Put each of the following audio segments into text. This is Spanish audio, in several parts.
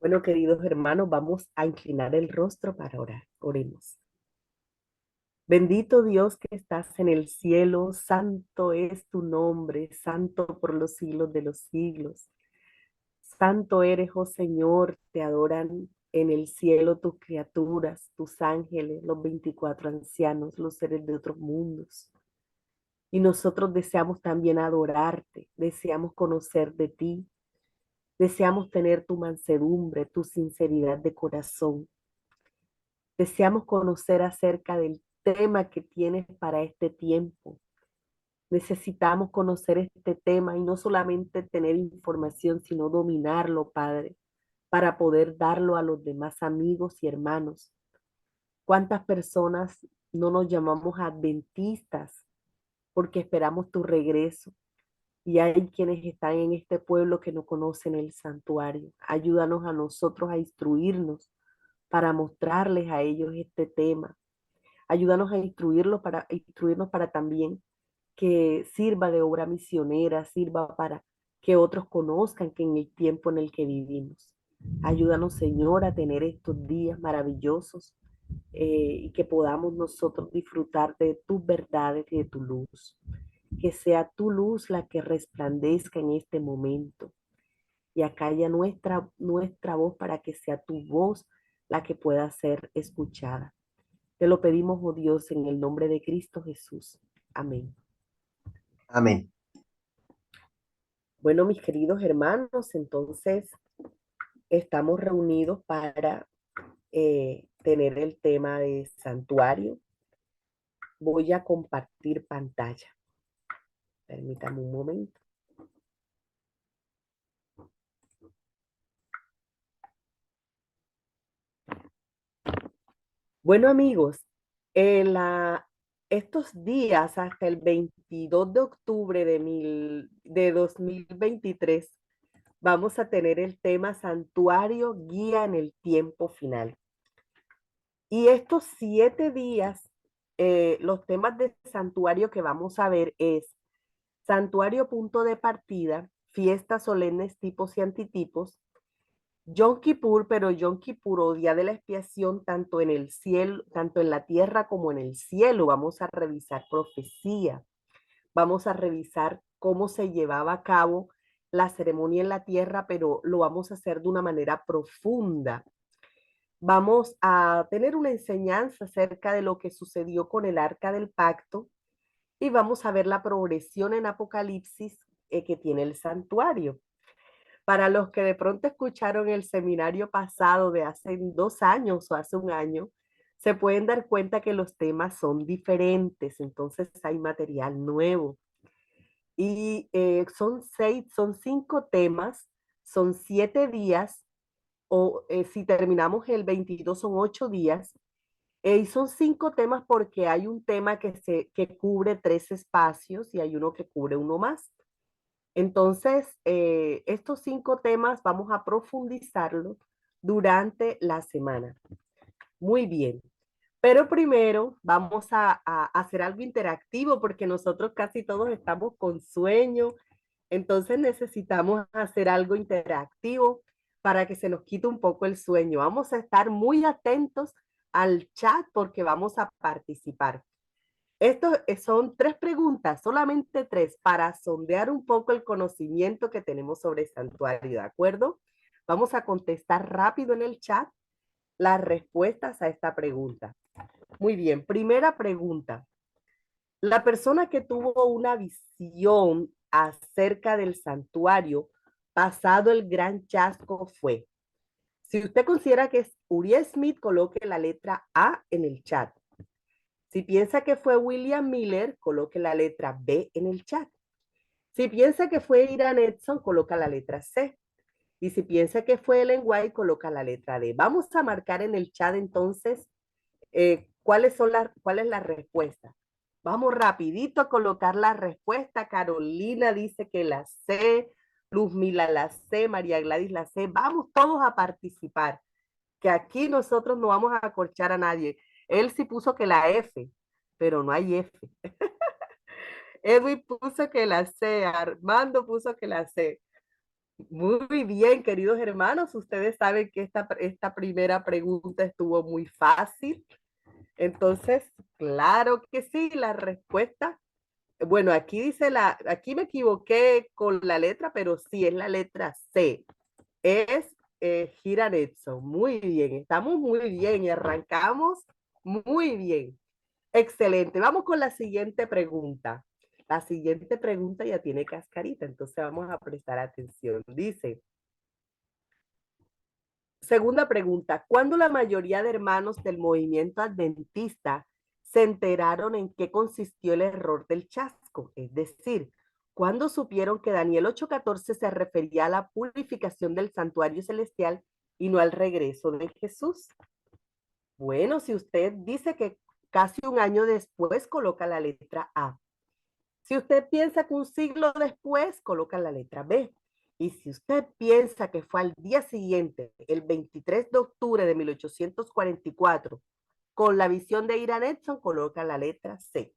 Bueno, queridos hermanos, vamos a inclinar el rostro para orar. Oremos. Bendito Dios que estás en el cielo, santo es tu nombre, santo por los siglos de los siglos. Santo eres, oh Señor, te adoran en el cielo tus criaturas, tus ángeles, los 24 ancianos, los seres de otros mundos. Y nosotros deseamos también adorarte, deseamos conocer de ti, deseamos tener tu mansedumbre, tu sinceridad de corazón. Deseamos conocer acerca del tema que tienes para este tiempo. Necesitamos conocer este tema y no solamente tener información, sino dominarlo, Padre, para poder darlo a los demás amigos y hermanos. ¿Cuántas personas no nos llamamos adventistas porque esperamos tu regreso? Y hay quienes están en este pueblo que no conocen el santuario. Ayúdanos a nosotros a instruirnos para mostrarles a ellos este tema. Ayúdanos a instruirnos para también que sirva de obra misionera, sirva para que otros conozcan que en el tiempo en el que vivimos. Ayúdanos, Señor, a tener estos días maravillosos y que podamos nosotros disfrutar de tus verdades y de tu luz. Que sea tu luz la que resplandezca en este momento y acalla nuestra voz para que sea tu voz la que pueda ser escuchada. Te lo pedimos, oh Dios, en el nombre de Cristo Jesús. Amén. Amén. Bueno, mis queridos hermanos, entonces estamos reunidos para tener el tema de santuario. Voy a compartir pantalla. Permítame un momento. Bueno, amigos, en estos días hasta el 22 de octubre de 2023 vamos a tener el tema Santuario Guía en el Tiempo Final. Y estos 7 días, los temas de santuario que vamos a ver es santuario punto de partida, fiestas solemnes tipos y antitipos, Yom Kippur, pero Yom Kippur o Día de la Expiación, tanto en el cielo, tanto en la tierra como en el cielo. Vamos a revisar profecía, vamos a revisar cómo se llevaba a cabo la ceremonia en la tierra, pero lo vamos a hacer de una manera profunda. Vamos a tener una enseñanza acerca de lo que sucedió con el arca del pacto y vamos a ver la progresión en Apocalipsis que tiene el santuario. Para los que de pronto escucharon el seminario pasado de hace 2 años o hace un año, se pueden dar cuenta que los temas son diferentes, entonces hay material nuevo. Y son 5 temas, son 7 días, o si terminamos el 22 son 8 días, y son 5 temas porque hay un tema que cubre 3 espacios y hay uno que cubre uno más. Entonces, estos 5 temas vamos a profundizarlos durante la semana. Muy bien. Pero primero vamos a hacer algo interactivo porque nosotros casi todos estamos con sueño. Entonces necesitamos hacer algo interactivo para que se nos quite un poco el sueño. Vamos a estar muy atentos al chat porque vamos a participar. Estos son 3 preguntas, solamente 3, para sondear un poco el conocimiento que tenemos sobre el santuario, ¿de acuerdo? Vamos a contestar rápido en el chat las respuestas a esta pregunta. Muy bien, primera pregunta. La persona que tuvo una visión acerca del santuario pasado el gran chasco fue. Si usted considera que es Uriel Smith, coloque la letra A en el chat. Si piensa que fue William Miller, coloque la letra B en el chat. Si piensa que fue Irán Edson, coloca la letra C. Y si piensa que fue Ellen White, coloca la letra D. Vamos a marcar en el chat entonces cuál es la respuesta. Vamos rapidito a colocar la respuesta. Carolina dice que la C, Luzmila la C, María Gladys la C. Vamos todos a participar, que aquí nosotros no vamos a acorchar a nadie. Él sí puso que la F, pero no hay F. Edwin puso que la C, Armando puso que la C. Muy bien, queridos hermanos, ustedes saben que esta primera pregunta estuvo muy fácil. Entonces, claro que sí, la respuesta. Bueno, aquí me equivoqué con la letra, pero sí es la letra C. Es Hiram Edson. Muy bien, estamos muy bien y arrancamos muy bien. Excelente. Vamos con la siguiente pregunta. La siguiente pregunta ya tiene cascarita, entonces vamos a prestar atención. Dice, segunda pregunta, ¿cuándo la mayoría de hermanos del movimiento adventista se enteraron en qué consistió el error del chasco? Es decir, ¿cuándo supieron que Daniel 8:14 se refería a la purificación del santuario celestial y no al regreso de Jesús? Bueno, si usted dice que casi un año después, coloca la letra A. Si usted piensa que un siglo después, coloca la letra B. Y si usted piensa que fue al día siguiente, el 23 de octubre de 1844, con la visión de Hiram Edson, coloca la letra C.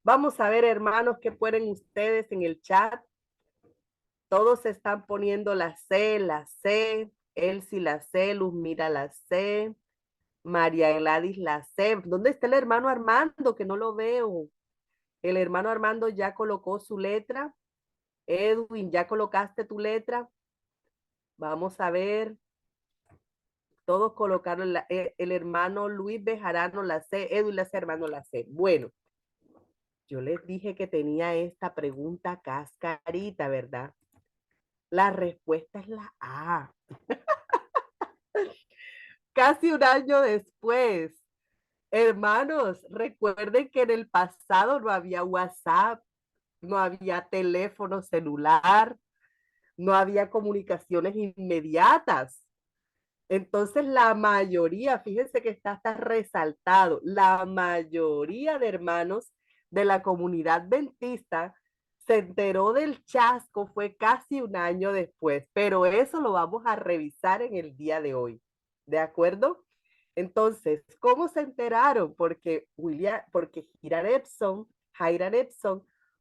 Vamos a ver, hermanos, qué pueden ustedes en el chat. Todos están poniendo la C, la C. Elsie la C, Luzmira la C. María Gladys la C. ¿Dónde está el hermano Armando? Que no lo veo. El hermano Armando ya colocó su letra. Edwin, ¿ya colocaste tu letra? Vamos a ver. Todos colocaron el hermano Luis Bejarano la C, Edwin la C, hermano la C. Bueno, yo les dije que tenía esta pregunta cascarita, ¿verdad? La respuesta es la A. Casi un año después. Hermanos, recuerden que en el pasado no había WhatsApp, no había teléfono celular, no había comunicaciones inmediatas. Entonces, la mayoría, fíjense que está hasta resaltado, la mayoría de hermanos de la comunidad adventista se enteró del chasco fue casi un año después, pero eso lo vamos a revisar en el día de hoy. ¿De acuerdo? Entonces, ¿cómo se enteraron? Porque Hiram Edson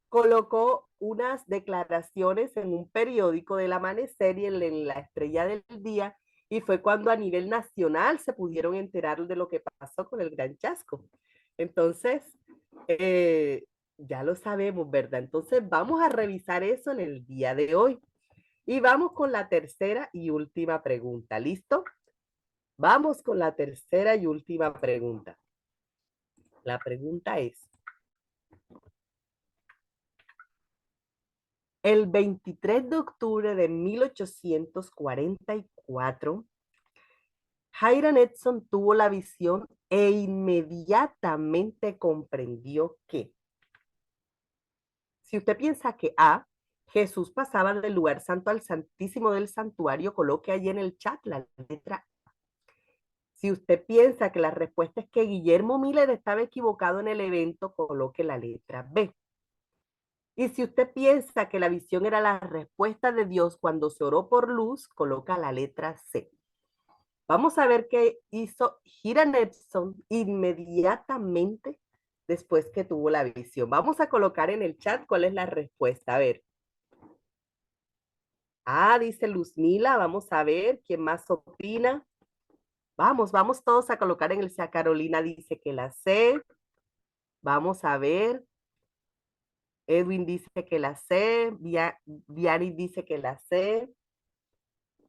colocó unas declaraciones en un periódico del Amanecer y en la Estrella del Día, y fue cuando a nivel nacional se pudieron enterar de lo que pasó con el Gran Chasco. Entonces, eh, ya lo sabemos, ¿verdad? Entonces, vamos a revisar eso en el día de hoy. Y vamos con la tercera y última pregunta. ¿Listo? Vamos con la tercera y última pregunta. La pregunta es, el 23 de octubre de 1844, Hiram Edson tuvo la visión e inmediatamente comprendió que, si usted piensa que A, Jesús pasaba del lugar santo al santísimo del santuario, coloque allí en el chat la letra. Si usted piensa que la respuesta es que Guillermo Miller estaba equivocado en el evento, coloque la letra B. Y si usted piensa que la visión era la respuesta de Dios cuando se oró por luz, coloca la letra C. Vamos a ver qué hizo Hiram Edson inmediatamente después que tuvo la visión. Vamos a colocar en el chat cuál es la respuesta. A ver. Ah, dice Luzmila. Vamos a ver quién más opina. Vamos todos a colocar en el chat. Carolina dice que la C. Vamos a ver. Edwin dice que la C. Vianney dice que la C.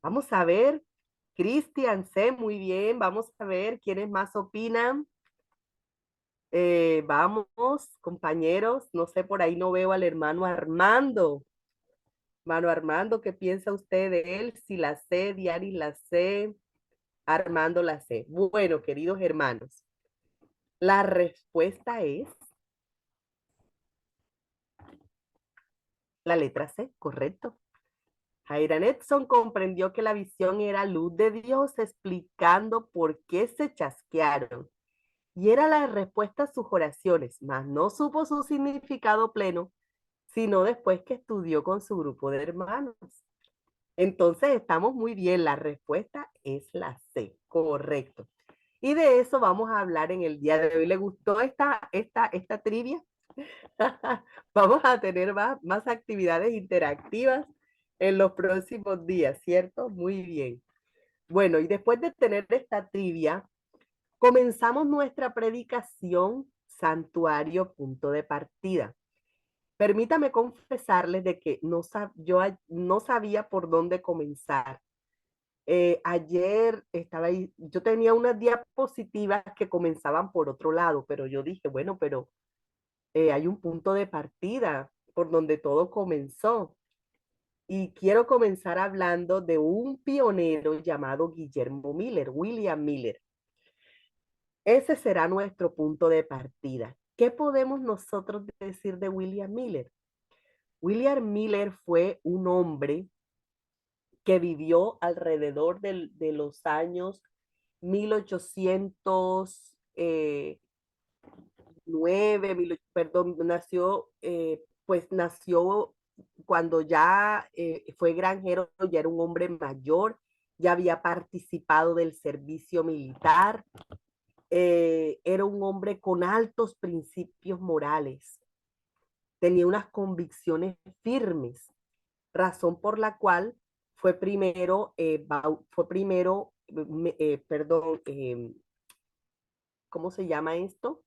Vamos a ver. Cristian C, muy bien. Vamos a ver quiénes más opinan. Vamos, compañeros. No sé, por ahí no veo al hermano Armando. Hermano Armando, ¿qué piensa usted de él? Si la sé, Diari la sé, Armando la sé. Bueno, queridos hermanos, la respuesta es la letra C, correcto. Hiram Edson comprendió que la visión era luz de Dios explicando por qué se chasquearon. Y era la respuesta a sus oraciones, mas no supo su significado pleno, sino después que estudió con su grupo de hermanos. Entonces estamos muy bien, la respuesta es la C, correcto. Y de eso vamos a hablar en el día de hoy. ¿Le gustó esta trivia? Vamos a tener más actividades interactivas en los próximos días, ¿cierto? Muy bien. Bueno, y después de tener esta trivia, comenzamos nuestra predicación, santuario, punto de partida. Permítame confesarles de que no sabía por dónde comenzar. Ayer estaba ahí, yo tenía unas diapositivas que comenzaban por otro lado, pero yo dije, bueno, pero hay un punto de partida por donde todo comenzó. Y quiero comenzar hablando de un pionero llamado Guillermo Miller, William Miller. Ese será nuestro punto de partida. ¿Qué podemos nosotros decir de William Miller? William Miller fue un hombre que vivió alrededor de los años 1809, perdón, nació cuando ya fue granjero, ya era un hombre mayor, ya había participado del servicio militar, era un hombre con altos principios morales, tenía unas convicciones firmes, razón por la cual perdón, ¿cómo se llama esto?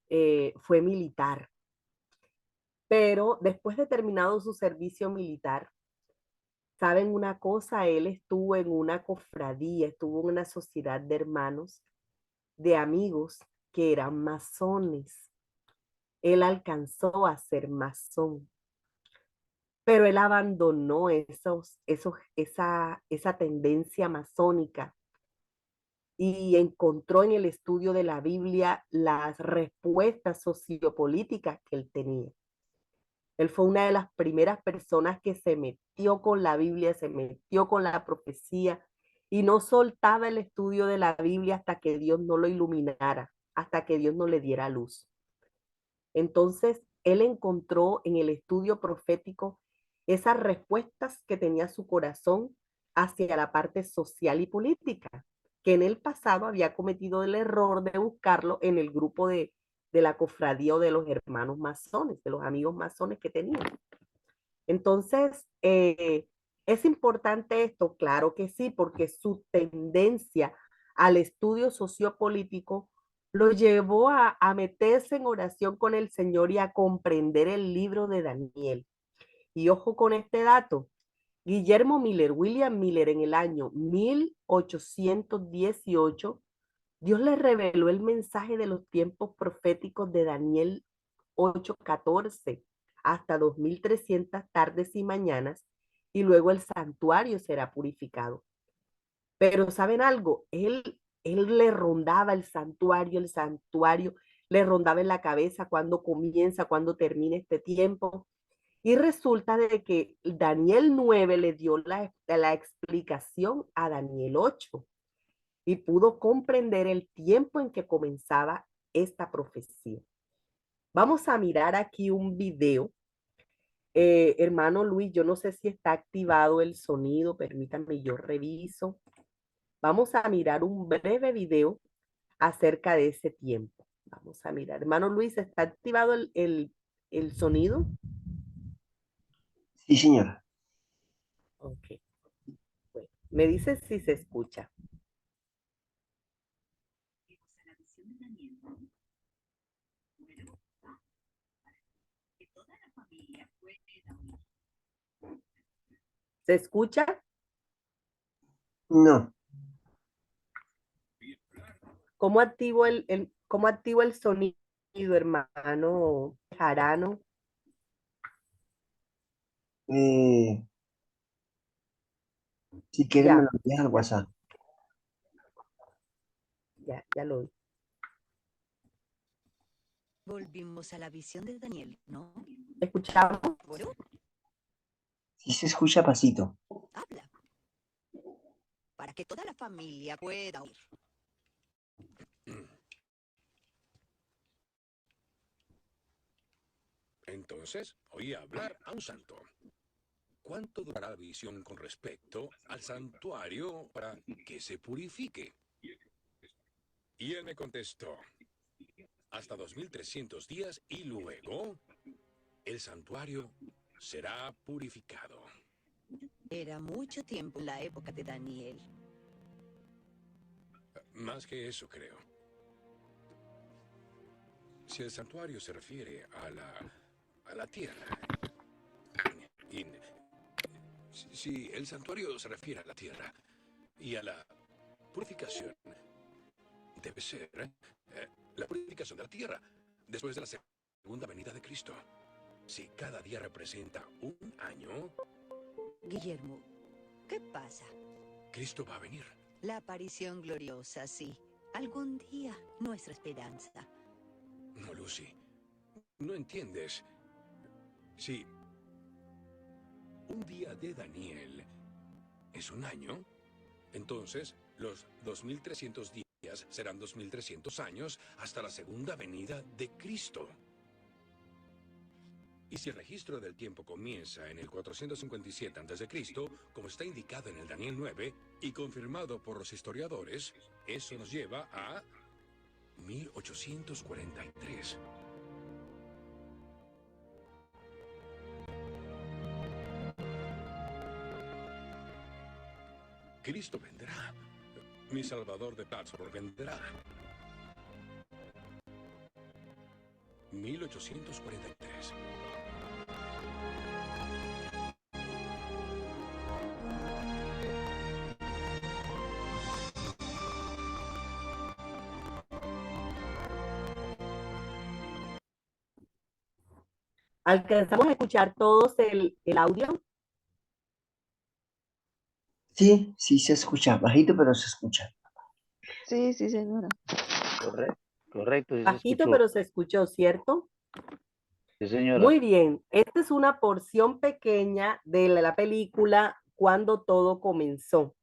Fue militar. Pero después de terminado su servicio militar, ¿saben una cosa? Él estuvo en una cofradía, estuvo en una sociedad de hermanos, de amigos que eran masones. Él alcanzó a ser masón, pero él abandonó esa tendencia masónica y encontró en el estudio de la Biblia las respuestas sociopolíticas que él tenía. Él fue una de las primeras personas que se metió con la Biblia, se metió con la profecía y no soltaba el estudio de la Biblia hasta que Dios no lo iluminara, hasta que Dios no le diera luz. Entonces, él encontró en el estudio profético esas respuestas que tenía su corazón hacia la parte social y política, que en el pasado había cometido el error de buscarlo en el grupo de la cofradía o de los hermanos masones, de los amigos masones que tenía. Entonces, ¿es importante esto? Claro que sí, porque su tendencia al estudio sociopolítico lo llevó a meterse en oración con el Señor y a comprender el libro de Daniel. Y ojo con este dato, Guillermo Miller, William Miller, en el año 1818, Dios le reveló el mensaje de los tiempos proféticos de Daniel 8:14 hasta 2300 tardes y mañanas, y luego el santuario será purificado. Pero ¿saben algo? Él le rondaba el santuario le rondaba en la cabeza cuando comienza, cuando termina este tiempo. Y resulta de que Daniel 9 le dio la explicación a Daniel 8 y pudo comprender el tiempo en que comenzaba esta profecía. Vamos a mirar aquí un video. Hermano Luis, yo no sé si está activado el sonido, permítanme, yo reviso. Vamos a mirar un breve video acerca de ese tiempo. Vamos a mirar. Hermano Luis, ¿está activado el sonido? Sí, señora. Ok. Bueno, me dice si se escucha. ¿Se escucha? No. ¿Cómo activo el sonido, hermano Jarano? Eh, si quieres me lo Ya, envías al WhatsApp. ya lo vi. Volvimos a la visión de Daniel, ¿no? ¿Escuchamos? Bueno, Sí se escucha pasito. habla, para que toda la familia pueda oír. Entonces oí hablar a un santo. ¿Cuánto durará la visión con respecto al santuario para que se purifique? Y él me contestó, hasta 2300 días y luego el santuario será purificado. Era mucho tiempo en la época de Daniel. Más que eso, creo. Si el santuario se refiere a la tierra, y si el santuario se refiere a la tierra y a la purificación, debe ser la purificación de la tierra después de la segunda venida de Cristo. Si cada día representa un año, Guillermo, ¿qué pasa? Cristo va a venir. La aparición gloriosa, sí. Algún día, nuestra esperanza. No, Lucy, no entiendes. Si un día de Daniel es un año, entonces los 2300 días serán 2300 años hasta la segunda venida de Cristo. Y si el registro del tiempo comienza en el 457 a.C., como está indicado en el Daniel 9 y confirmado por los historiadores, eso nos lleva a 1843. Cristo vendrá. Mi Salvador de Plattsburgh vendrá. 1843. ¿Alcanzamos a escuchar todos el audio? Sí, sí se escucha, bajito, pero se escucha. Sí, sí, señora. Correcto, correcto, sí se Bajito, escuchó. pero se escuchó, ¿cierto? Sí, señora. Muy bien. Esta es una porción pequeña de la película Cuando todo comenzó.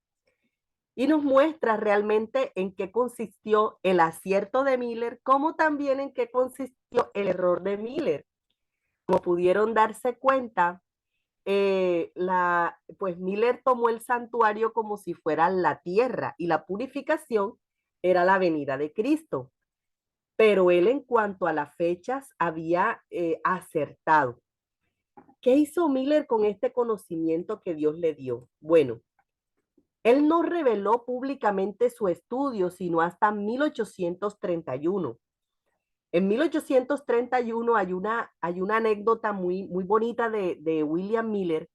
Y nos muestra realmente en qué consistió el acierto de Miller, como también en qué consistió el error de Miller. Como pudieron darse cuenta, pues Miller tomó el santuario como si fuera la tierra y la purificación era la venida de Cristo. Pero él en cuanto a las fechas había acertado. ¿Qué hizo Miller con este conocimiento que Dios le dio? Bueno, él no reveló públicamente su estudio sino hasta 1831. En 1831 hay una anécdota muy bonita de William Miller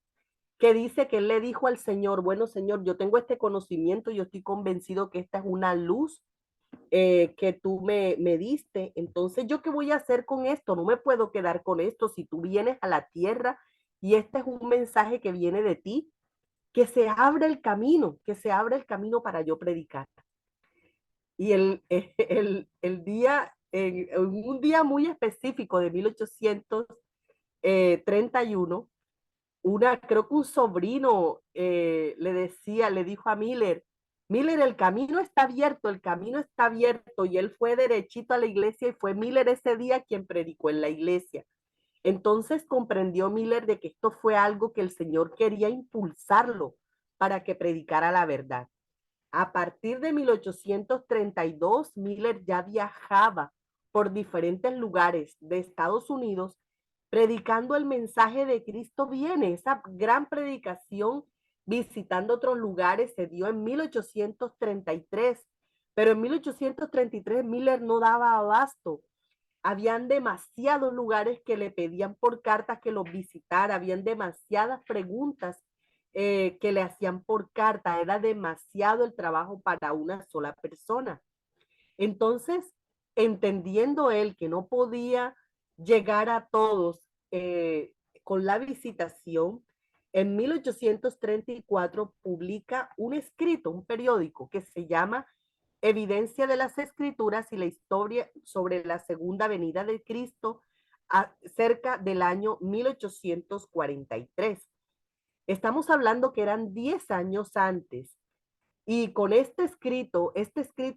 que dice que él le dijo al Señor, bueno Señor, yo tengo este conocimiento, yo estoy convencido que esta es una luz que tú me diste, entonces yo qué voy a hacer con esto, no me puedo quedar con esto, si tú vienes a la tierra y este es un mensaje que viene de ti, que se abra el camino, que se abra el camino para yo predicar. Y el día, en un día muy específico de 1831, creo que un sobrino le dijo a Miller, Miller, el camino está abierto, y él fue derechito a la iglesia y fue Miller ese día quien predicó en la iglesia. Entonces comprendió Miller de que esto fue algo que el Señor quería impulsarlo para que predicara la verdad. A partir de 1832, Miller ya viajaba por diferentes lugares de Estados Unidos predicando el mensaje de Cristo viene. Esa gran predicación visitando otros lugares se dio en 1833, pero en 1833 Miller no daba abasto. Habían demasiados lugares que le pedían por cartas que los visitara, habían demasiadas preguntas que le hacían por carta, era demasiado el trabajo para una sola persona. Entonces, entendiendo él que no podía llegar a todos con la visitación, en 1834 publica un escrito, un periódico que se llama Evidencia de las Escrituras y la historia sobre la segunda venida de Cristo cerca del año 1843. Estamos hablando que eran 10 años antes. Y con este escrito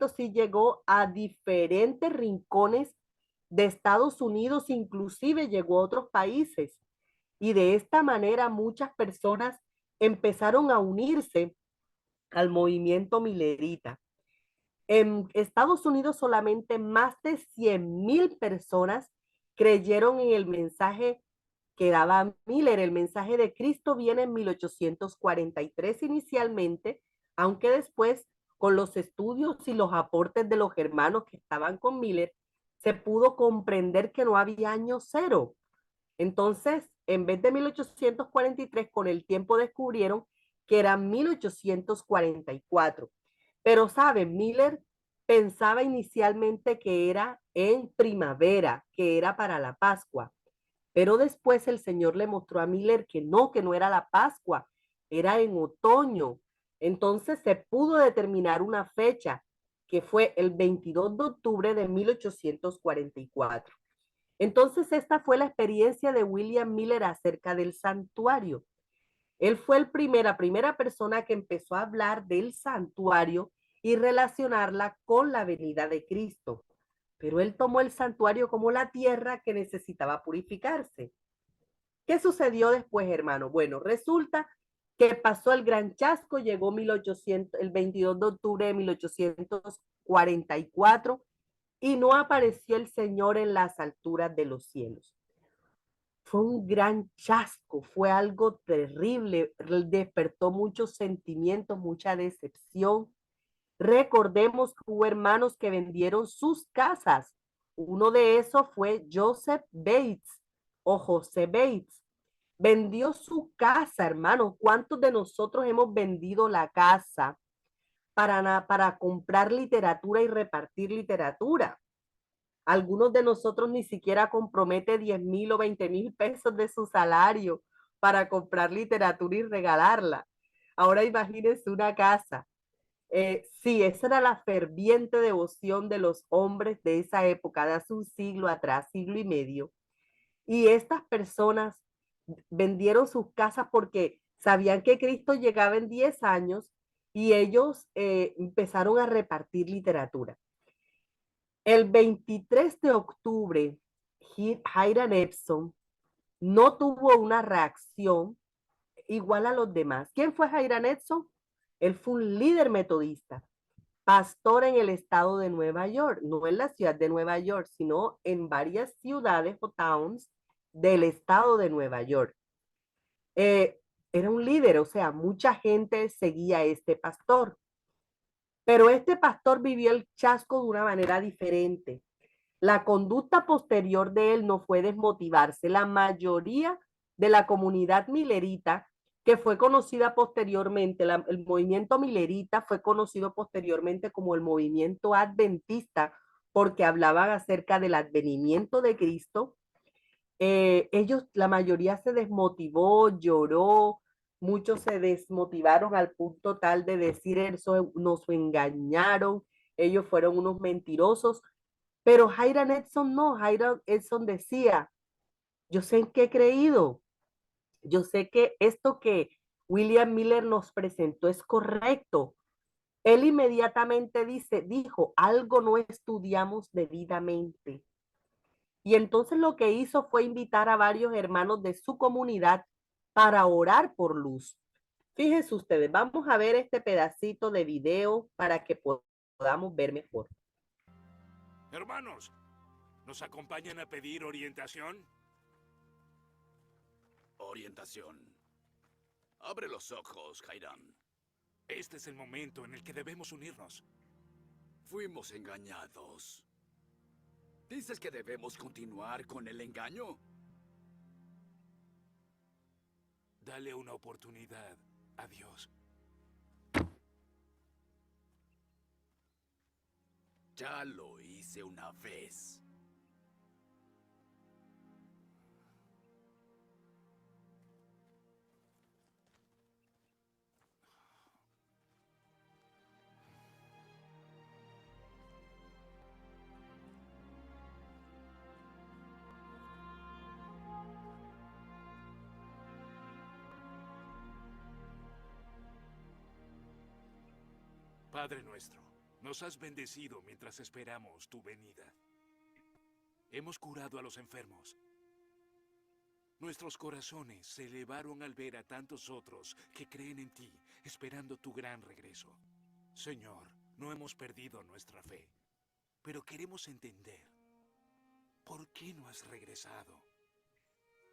sí llegó a diferentes rincones de Estados Unidos, inclusive llegó a otros países. Y de esta manera muchas personas empezaron a unirse al movimiento milerita. En Estados Unidos solamente más de 100,000 personas creyeron en el mensaje que daba Miller. El mensaje de Cristo viene en 1843 inicialmente, aunque después, con los estudios y los aportes de los hermanos que estaban con Miller, se pudo comprender que no había año cero. Entonces, en vez de 1843, con el tiempo descubrieron que era 1844. Pero, ¿saben? Miller pensaba inicialmente que era en primavera, que era para la Pascua. Pero después el Señor le mostró a Miller que no era la Pascua, era en otoño. Entonces se pudo determinar una fecha, que fue el 22 de octubre de 1844. Entonces esta fue la experiencia de William Miller acerca del santuario. Él fue la primera persona que empezó a hablar del santuario y relacionarla con la venida de Cristo. Pero él tomó el santuario como la tierra que necesitaba purificarse. ¿Qué sucedió después, hermano? Bueno, resulta que pasó el gran chasco, llegó el 22 de octubre de 1844 y no apareció el Señor en las alturas de los cielos. Fue un gran chasco, fue algo terrible, despertó muchos sentimientos, mucha decepción. Recordemos que hubo hermanos que vendieron sus casas. Uno de esos fue Joseph Bates o José Bates. Vendió su casa, hermano. ¿Cuántos de nosotros hemos vendido la casa para comprar literatura y repartir literatura? Algunos de nosotros ni siquiera compromete 10,000 o 20,000 pesos de su salario para comprar literatura y regalarla. Ahora imagínense una casa. Sí, esa era la ferviente devoción de los hombres de esa época, de hace un siglo atrás, siglo y medio. Y estas personas vendieron sus casas porque sabían que Cristo llegaba en 10 años y ellos empezaron a repartir literatura. El 23 de octubre, Hiram Edson no tuvo una reacción igual a los demás. ¿Quién fue Hiram Edson? Él fue un líder metodista, pastor en el estado de Nueva York, no en la ciudad de Nueva York, sino en varias ciudades o towns del estado de Nueva York. Era un líder, o sea, mucha gente seguía a este pastor. Pero este pastor vivió el chasco de una manera diferente. La conducta posterior de él no fue desmotivarse. La mayoría de la comunidad milerita, que fue conocida posteriormente, el movimiento milerita fue conocido posteriormente como el movimiento adventista, porque hablaban acerca del advenimiento de Cristo. Ellos, la mayoría se desmotivó, lloró, muchos se desmotivaron al punto tal de decir eso, nos engañaron, ellos fueron unos mentirosos, pero Hiram Edson no, Hiram Edson decía, yo sé en qué he creído, yo sé que esto que William Miller nos presentó es correcto. Él inmediatamente dijo, algo no estudiamos debidamente. Y entonces lo que hizo fue invitar a varios hermanos de su comunidad para orar por luz. Fíjense ustedes, vamos a ver este pedacito de video para que podamos ver mejor. Hermanos, ¿nos acompañan a pedir orientación? Orientación. Abre los ojos, Hiram. Este es el momento en el que debemos unirnos. Fuimos engañados. ¿Dices que debemos continuar con el engaño? Dale una oportunidad a Dios. Ya lo hice una vez. Padre nuestro, nos has bendecido mientras esperamos tu venida. Hemos curado a los enfermos. Nuestros corazones se elevaron al ver a tantos otros que creen en ti, esperando tu gran regreso. Señor, no hemos perdido nuestra fe, pero queremos entender, ¿por qué no has regresado?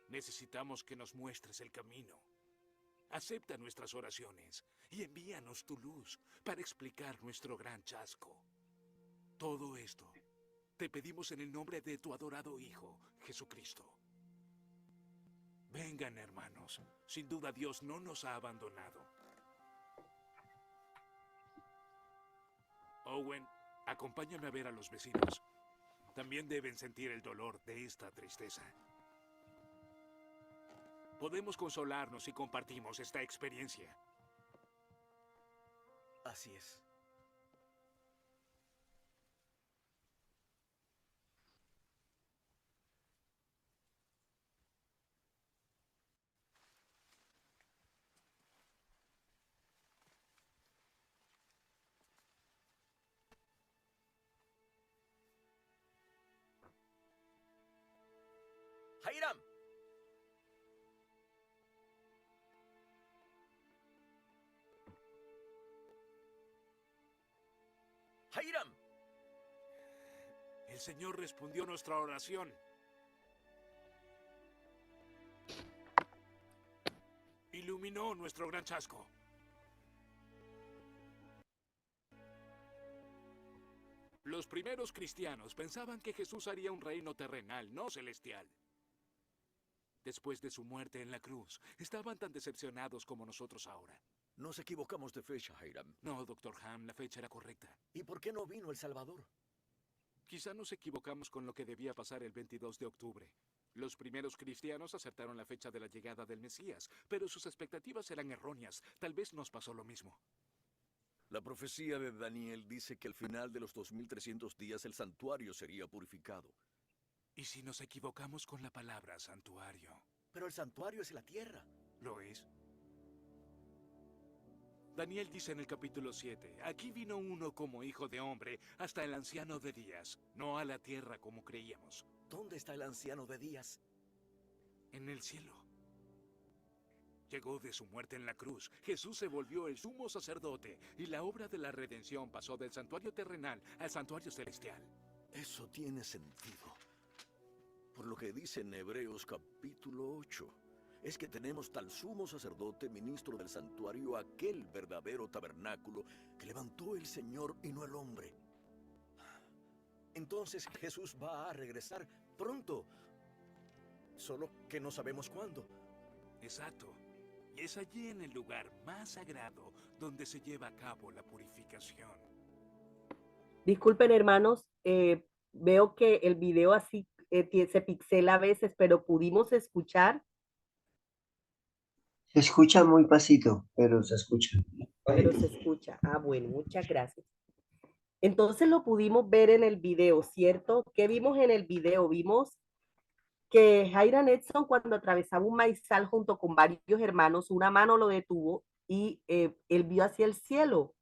Necesitamos que nos muestres el camino. Acepta nuestras oraciones y envíanos tu luz para explicar nuestro gran chasco. Todo esto te pedimos en el nombre de tu adorado Hijo, Jesucristo. Vengan, hermanos. Sin duda Dios no nos ha abandonado. Owen, acompáñame a ver a los vecinos. También deben sentir el dolor de esta tristeza. Podemos consolarnos si compartimos esta experiencia. Así es. Hiram. Hiram. El Señor respondió nuestra oración. Iluminó nuestro gran chasco. Los primeros cristianos pensaban que Jesús haría un reino terrenal, no celestial. Después de su muerte en la cruz, estaban tan decepcionados como nosotros ahora. Nos equivocamos de fecha, Hiram. No, Dr. Ham, la fecha era correcta. ¿Y por qué no vino el Salvador? Quizá nos equivocamos con lo que debía pasar el 22 de octubre. Los primeros cristianos acertaron la fecha de la llegada del Mesías, pero sus expectativas eran erróneas. Tal vez nos pasó lo mismo. La profecía de Daniel dice que al final de los 2300 días el santuario sería purificado. ¿Y si nos equivocamos con la palabra santuario? Pero el santuario es la tierra. ¿Lo es? Daniel dice en el capítulo 7, aquí vino uno como hijo de hombre hasta el anciano de días, no a la tierra como creíamos. ¿Dónde está el anciano de días? En el cielo. Llegó de su muerte en la cruz. Jesús se volvió el sumo sacerdote y la obra de la redención pasó del santuario terrenal al santuario celestial. Eso tiene sentido. Por lo que dice en Hebreos capítulo 8. Es que tenemos tal sumo sacerdote, ministro del santuario, aquel verdadero tabernáculo que levantó el Señor y no el hombre. Entonces Jesús va a regresar pronto. Solo que no sabemos cuándo. Exacto. Y es allí en el lugar más sagrado donde se lleva a cabo la purificación. Disculpen, hermanos, veo que el video así se pixela a veces, pero pudimos escuchar. Se escucha muy pasito, pero se escucha. Pero se escucha. Ah, bueno, muchas gracias. Entonces lo pudimos ver en el video, ¿cierto? ¿Qué vimos en el video? Vimos que Hiram Edson, cuando atravesaba un maizal junto con varios hermanos, una mano lo detuvo y él vio hacia el cielo.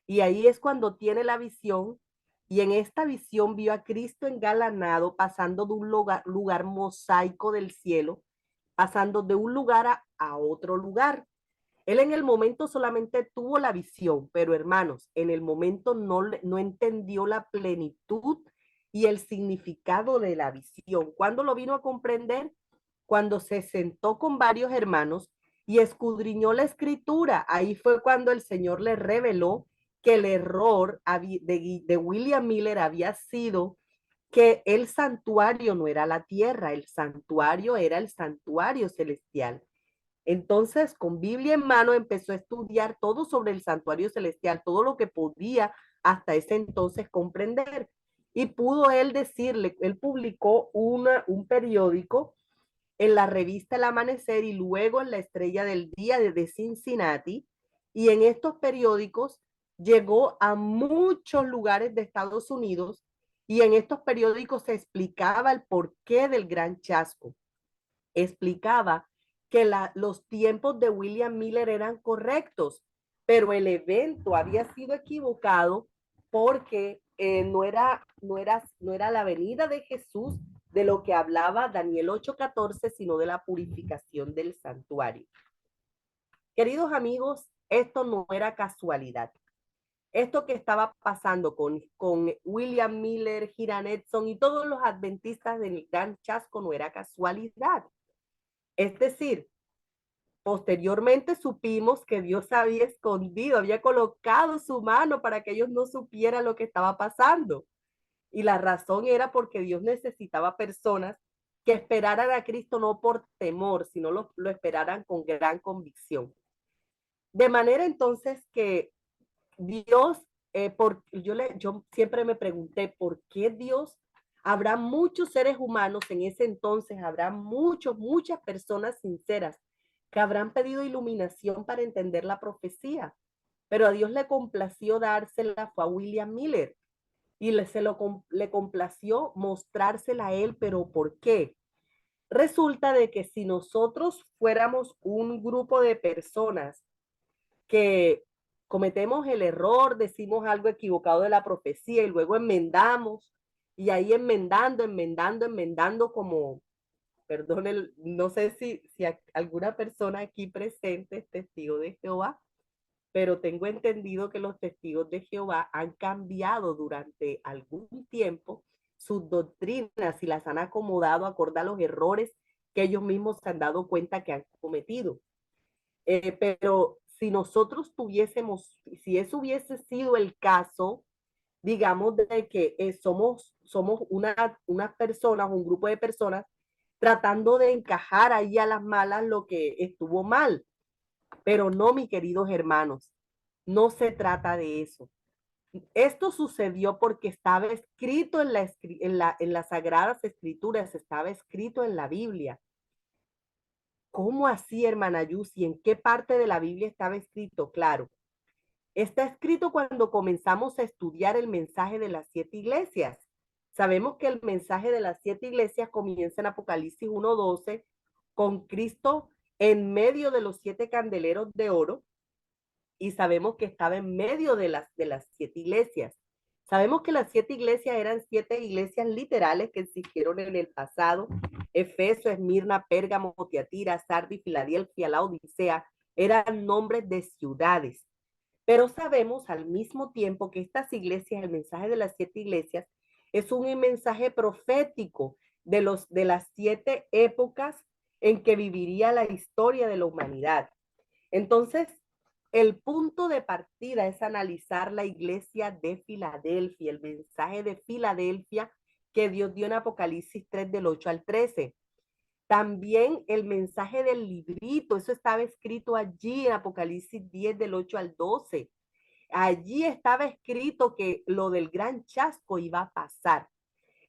Y ahí es cuando tiene la visión, y en esta visión vio a Cristo engalanado pasando de un lugar mosaico del cielo, pasando de un lugar a otro lugar. Él en el momento solamente tuvo la visión, pero hermanos, en el momento no entendió la plenitud y el significado de la visión. ¿Cuándo lo vino a comprender? Cuando se sentó con varios hermanos y escudriñó la escritura. Ahí fue cuando el Señor le reveló que el error de William Miller había sido que el santuario no era la tierra, el santuario era el santuario celestial. Entonces, con Biblia en mano, empezó a estudiar todo sobre el santuario celestial, todo lo que podía hasta ese entonces comprender. Y pudo él decirle, él publicó un periódico en la revista El Amanecer y luego en la Estrella del Día de Cincinnati. Y en estos periódicos llegó a muchos lugares de Estados Unidos y en estos periódicos se explicaba el porqué del gran chasco. Explicaba que los tiempos de William Miller eran correctos, pero el evento había sido equivocado porque no era la venida de Jesús de lo que hablaba Daniel 8:14, sino de la purificación del santuario. Queridos amigos, esto no era casualidad. Esto que estaba pasando con William Miller, Hiram Edson y todos los adventistas del gran chasco no era casualidad. Es decir, posteriormente supimos que Dios había escondido, había colocado su mano para que ellos no supieran lo que estaba pasando. Y la razón era porque Dios necesitaba personas que esperaran a Cristo no por temor, sino lo esperaran con gran convicción. De manera entonces que Dios, yo siempre me pregunté, ¿por qué Dios? Habrá muchos seres humanos en ese entonces, habrá muchas personas sinceras que habrán pedido iluminación para entender la profecía, pero a Dios le complació dársela, fue a William Miller, y le complació mostrársela a él, pero ¿por qué? Resulta de que si nosotros fuéramos un grupo de personas que cometemos el error, decimos algo equivocado de la profecía y luego enmendamos, y ahí enmendando como, perdón, no sé si alguna persona aquí presente es testigo de Jehová, pero tengo entendido que los testigos de Jehová han cambiado durante algún tiempo sus doctrinas y las han acomodado acorde a los errores que ellos mismos se han dado cuenta que han cometido. Pero si nosotros tuviésemos, si eso hubiese sido el caso, digamos de que somos unas personas, un grupo de personas, tratando de encajar ahí a las malas lo que estuvo mal. Pero no, mis queridos hermanos, no se trata de eso. Esto sucedió porque estaba escrito en las Sagradas Escrituras, estaba escrito en la Biblia. ¿Cómo así, hermana Yusi? ¿En qué parte de la Biblia estaba escrito? Claro, está escrito cuando comenzamos a estudiar el mensaje de las 7 iglesias. Sabemos que el mensaje de las 7 iglesias comienza en Apocalipsis 1:12 con Cristo en medio de los 7 candeleros de oro, y sabemos que estaba en medio de las 7 iglesias. Sabemos que las 7 iglesias eran 7 iglesias literales que existieron en el pasado. Efeso, Esmirna, Pérgamo, Tiatira, Sardis, Filadelfia, la Odisea, eran nombres de ciudades. Pero sabemos al mismo tiempo que estas iglesias, el mensaje de las 7 iglesias, es un mensaje profético de las 7 épocas en que viviría la historia de la humanidad. Entonces, el punto de partida es analizar la iglesia de Filadelfia, el mensaje de Filadelfia que Dios dio en Apocalipsis 3 del 8 al 13. También el mensaje del librito, eso estaba escrito allí en Apocalipsis 10 del 8 al 12. Allí estaba escrito que lo del gran chasco iba a pasar.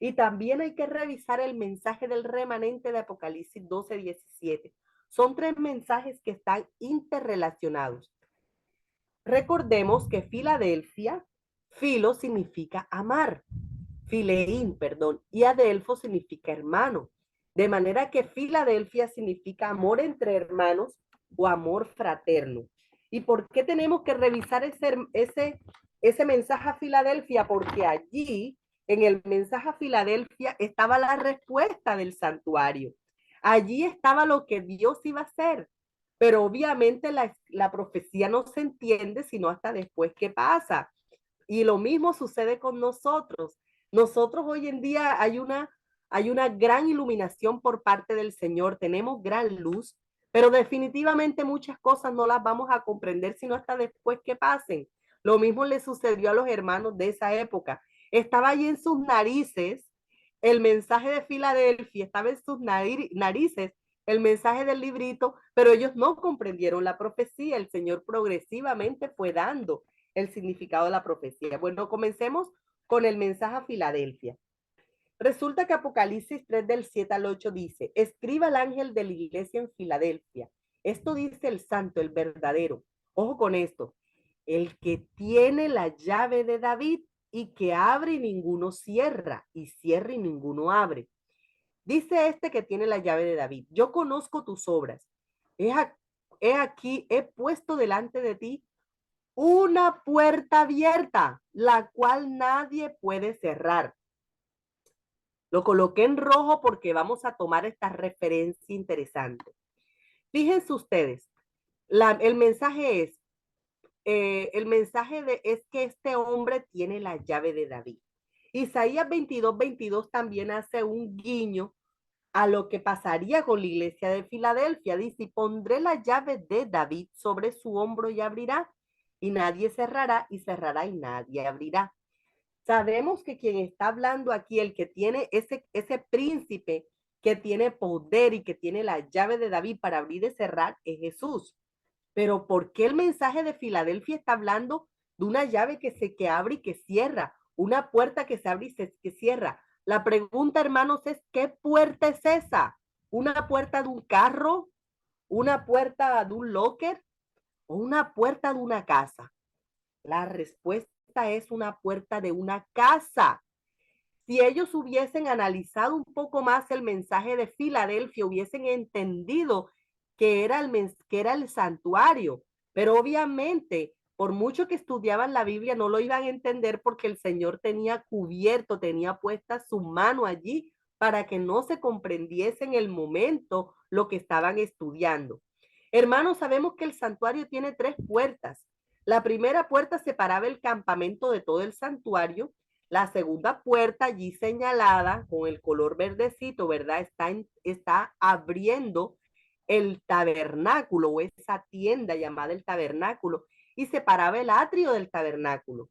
Y también hay que revisar el mensaje del remanente de Apocalipsis 12, 17. Son 3 mensajes que están interrelacionados. Recordemos que Filadelfia, filo significa amar, fileín, perdón, y adelfo significa hermano. De manera que Filadelfia significa amor entre hermanos o amor fraterno. ¿Y por qué tenemos que revisar ese mensaje a Filadelfia? Porque allí, en el mensaje a Filadelfia, estaba la respuesta del santuario. Allí estaba lo que Dios iba a hacer. Pero obviamente la profecía no se entiende sino hasta después que pasa. Y lo mismo sucede con nosotros. Nosotros hoy en día hay una gran iluminación por parte del Señor, tenemos gran luz, pero definitivamente muchas cosas no las vamos a comprender sino hasta después que pasen. Lo mismo le sucedió a los hermanos de esa época. Estaba allí en sus narices el mensaje de Filadelfia, estaba en sus narices el mensaje del librito, pero ellos no comprendieron la profecía. El Señor progresivamente fue dando el significado de la profecía. Bueno, comencemos con el mensaje a Filadelfia. Resulta que Apocalipsis 3 del 7 al 8 dice, escriba al ángel de la iglesia en Filadelfia. Esto dice el santo, el verdadero. Ojo con esto. El que tiene la llave de David y que abre y ninguno cierra, y cierra y ninguno abre. Dice este que tiene la llave de David, yo conozco tus obras. He aquí, he puesto delante de ti una puerta abierta, la cual nadie puede cerrar. Lo coloqué en rojo porque vamos a tomar esta referencia interesante. Fíjense ustedes, el mensaje es, es que este hombre tiene la llave de David. Isaías 22:22 también hace un guiño a lo que pasaría con la iglesia de Filadelfia. Dice, y pondré la llave de David sobre su hombro y abrirá, y nadie cerrará, y cerrará, y nadie abrirá. Sabemos que quien está hablando aquí, el que tiene ese príncipe que tiene poder y que tiene la llave de David para abrir y cerrar, es Jesús. Pero ¿por qué el mensaje de Filadelfia está hablando de una llave que abre y que cierra? Una puerta que se abre y que cierra. La pregunta, hermanos, es ¿qué puerta es esa? ¿Una puerta de un carro? ¿Una puerta de un locker? ¿O una puerta de una casa? La respuesta es una puerta de una casa. Si ellos hubiesen analizado un poco más el mensaje de Filadelfia, hubiesen entendido que era el santuario. Pero obviamente, por mucho que estudiaban la Biblia, no lo iban a entender porque el Señor tenía cubierto, tenía puesta su mano allí para que no se comprendiese en el momento lo que estaban estudiando. Hermanos, sabemos que el santuario tiene 3 puertas. La primera puerta separaba el campamento de todo el santuario. La segunda puerta allí señalada con el color verdecito, ¿verdad? Está abriendo el tabernáculo o esa tienda llamada el tabernáculo y separaba el atrio del tabernáculo.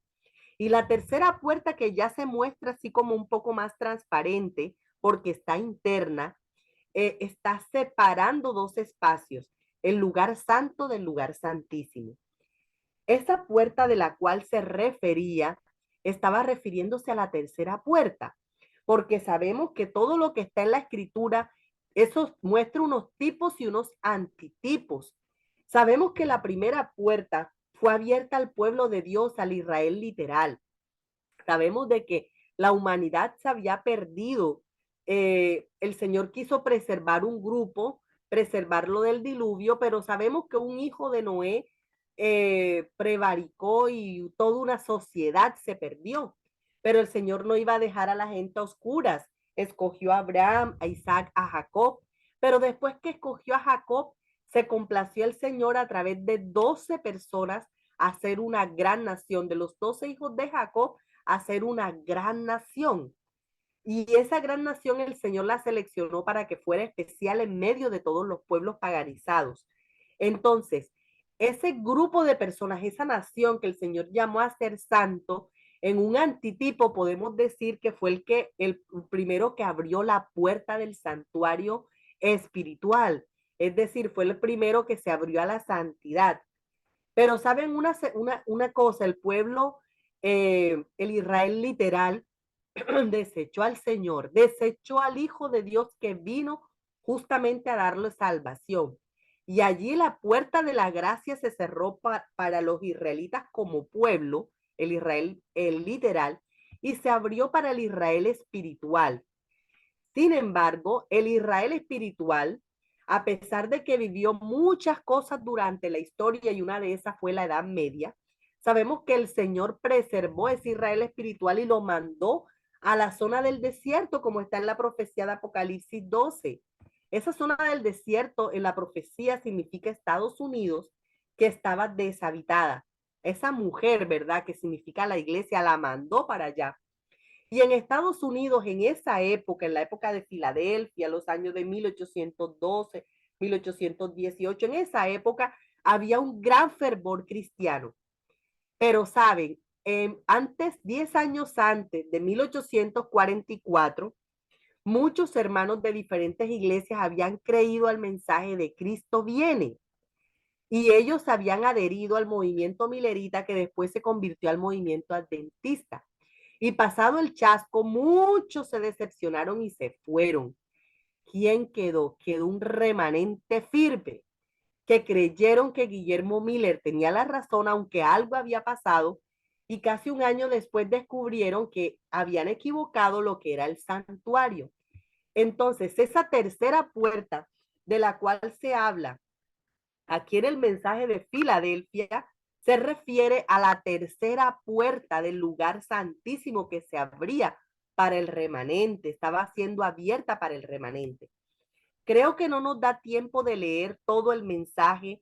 Y la tercera puerta que ya se muestra así como un poco más transparente porque está interna, está separando 2 espacios, el lugar santo del lugar santísimo. Esa puerta de la cual se refería estaba refiriéndose a la tercera puerta, porque sabemos que todo lo que está en la escritura, eso muestra unos tipos y unos antitipos. Sabemos que la primera puerta fue abierta al pueblo de Dios, al Israel literal. Sabemos de que la humanidad se había perdido. El Señor quiso preservar un grupo, preservarlo del diluvio, pero sabemos que un hijo de Noé prevaricó y toda una sociedad se perdió. Pero el Señor no iba a dejar a la gente a oscuras. Escogió a Abraham, a Isaac, a Jacob. Pero después que escogió a Jacob, se complació el Señor a través de 12 personas a hacer una gran nación. De los 12 hijos de Jacob, a ser una gran nación. Y esa gran nación el Señor la seleccionó para que fuera especial en medio de todos los pueblos paganizados. Entonces, ese grupo de personas, esa nación que el Señor llamó a ser santo, en un antitipo podemos decir que fue el primero que abrió la puerta del santuario espiritual. Es decir, fue el primero que se abrió a la santidad. Pero saben una cosa, el pueblo, el Israel literal, desechó al Señor, desechó al Hijo de Dios que vino justamente a darle salvación. Y allí la puerta de la gracia se cerró para los israelitas como pueblo, el Israel el literal, y se abrió para el Israel espiritual. Sin embargo, el Israel espiritual, a pesar de que vivió muchas cosas durante la historia y una de esas fue la Edad Media, sabemos que el Señor preservó ese Israel espiritual y lo mandó a la zona del desierto, como está en la profecía de Apocalipsis 12. Esa zona del desierto en la profecía significa Estados Unidos, que estaba deshabitada. Esa mujer, ¿verdad? Que significa la iglesia, la mandó para allá. Y en Estados Unidos, en esa época, en la época de Filadelfia, los años de 1812, 1818, en esa época había un gran fervor cristiano. Pero saben, 10 años antes de 1844, muchos hermanos de diferentes iglesias habían creído al mensaje de Cristo viene. Y ellos habían adherido al movimiento milerita que después se convirtió al movimiento adventista. Y pasado el chasco, muchos se decepcionaron y se fueron. ¿Quién quedó? Quedó un remanente firme que creyeron que Guillermo Miller tenía la razón, aunque algo había pasado, y casi un año después descubrieron que habían equivocado lo que era el santuario. Entonces, esa tercera puerta de la cual se habla aquí en el mensaje de Filadelfia, se refiere a la tercera puerta del lugar santísimo que se abría para el remanente, estaba siendo abierta para el remanente. Creo que no nos da tiempo de leer todo el mensaje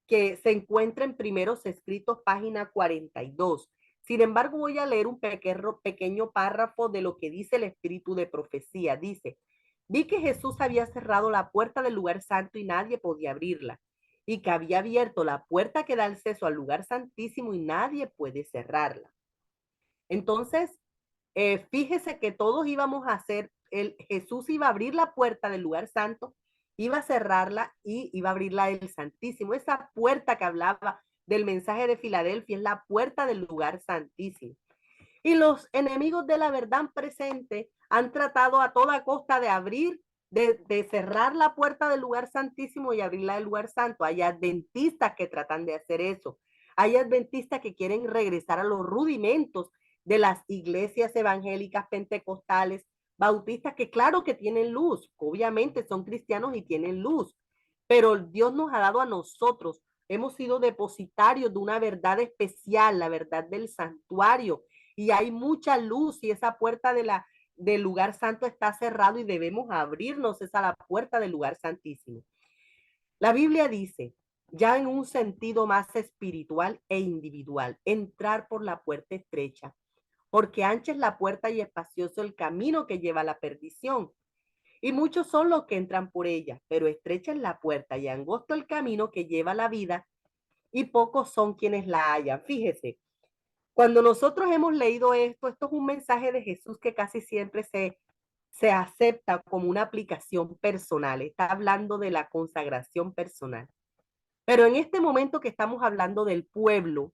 que se encuentra en Primeros Escritos, página 42. Sin embargo, voy a leer un pequeño párrafo de lo que dice el espíritu de profecía. Dice, Vi que Jesús había cerrado la puerta del lugar santo y nadie podía abrirla, y que había abierto la puerta que da acceso al lugar santísimo y nadie puede cerrarla. Entonces, fíjese que todos íbamos a hacer, Jesús iba a abrir la puerta del lugar santo, iba a cerrarla y iba a abrirla del Santísimo. Esa puerta que hablaba del mensaje de Filadelfia es la puerta del lugar santísimo. Y los enemigos de la verdad presente han tratado a toda costa de abrir, de cerrar la puerta del lugar santísimo y abrirla del lugar santo. Hay adventistas que tratan de hacer eso. Hay adventistas que quieren regresar a los rudimentos de las iglesias evangélicas pentecostales, bautistas, que claro que tienen luz, obviamente son cristianos y tienen luz, pero Dios nos ha dado a nosotros, hemos sido depositarios de una verdad especial, la verdad del santuario, y hay mucha luz y esa puerta del lugar santo está cerrado y debemos abrirnos, esa la puerta del lugar santísimo. La Biblia dice, ya en un sentido más espiritual e individual, entrar por la puerta estrecha, porque ancha es la puerta y espacioso el camino que lleva a la perdición. Y muchos son los que entran por ella, pero estrecha es la puerta y angosto el camino que lleva a la vida, y pocos son quienes la hallan. Fíjese, cuando nosotros hemos leído esto es un mensaje de Jesús que casi siempre se acepta como una aplicación personal. Está hablando de la consagración personal. Pero en este momento que estamos hablando del pueblo,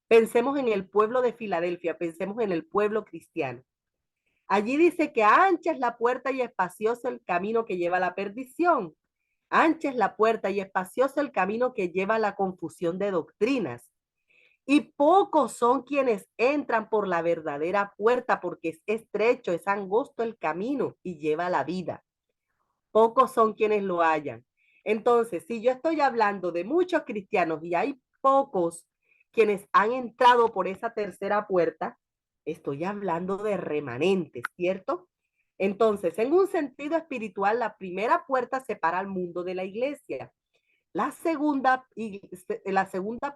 pensemos en el pueblo de Filadelfia, pensemos en el pueblo cristiano. Allí dice que ancha es la puerta y espacioso el camino que lleva a la perdición. Ancha es la puerta y espacioso el camino que lleva a la confusión de doctrinas. Y pocos son quienes entran por la verdadera puerta, porque es estrecho, es angosto el camino y lleva a la vida. Pocos son quienes lo hallan. Entonces, si yo estoy hablando de muchos cristianos y hay pocos quienes han entrado por esa tercera puerta, estoy hablando de remanentes, ¿cierto? Entonces, en un sentido espiritual, la primera puerta separa al mundo de la iglesia. La segunda